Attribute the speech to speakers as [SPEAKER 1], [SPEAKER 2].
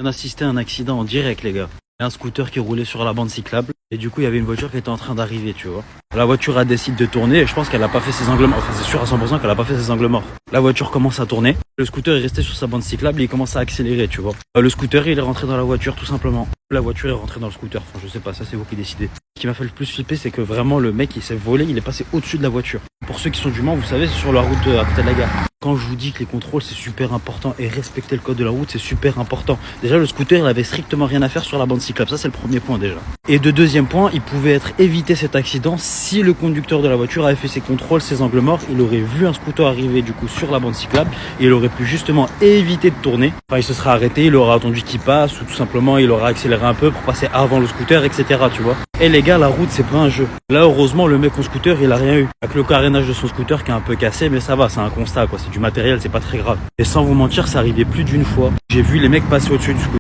[SPEAKER 1] On a assisté à un accident en direct, les gars. Il y a un scooter qui roulait sur la bande cyclable. Et du coup, il y avait une voiture qui était en train d'arriver, tu vois. La voiture a décidé de tourner et je pense qu'elle a pas fait ses angles morts. Enfin, c'est sûr à 100% qu'elle a pas fait ses angles morts. La voiture commence à tourner. Le scooter est resté sur sa bande cyclable et il commence à accélérer, tu vois. Le scooter, il est rentré dans la voiture, tout simplement. La voiture est rentrée dans le scooter. Enfin, je sais pas, ça c'est vous qui décidez. Ce qui m'a fait le plus flipper, c'est que vraiment, le mec, il s'est volé, il est passé au-dessus de la voiture. Pour ceux qui sont du Mans, vous savez, c'est sur la route à côté de la gare. Quand je vous dis que les contrôles, c'est super important et respecter le code de la route, c'est super important. Déjà, le scooter, il avait strictement rien à faire sur la bande cyclable. Ça, c'est le premier point déjà. Et de deuxième point, il pouvait être évité cet accident si le conducteur de la voiture avait fait ses contrôles, ses angles morts. Il aurait vu un scooter arriver du coup sur la bande cyclable et il aurait pu justement éviter de tourner. Enfin, il se serait arrêté, il aurait attendu qu'il passe ou tout simplement il aurait accéléré un peu pour passer avant le scooter, etc. Tu vois. Et les gars, la route, c'est pas un jeu. Là, heureusement, le mec en scooter, il a rien eu. Avec le carénage de son scooter qui est un peu cassé, mais ça va, c'est un constat, quoi. C'est du matériel, c'est pas très grave. Et sans vous mentir, ça arrivait plus d'une fois. J'ai vu les mecs passer au-dessus du scooter.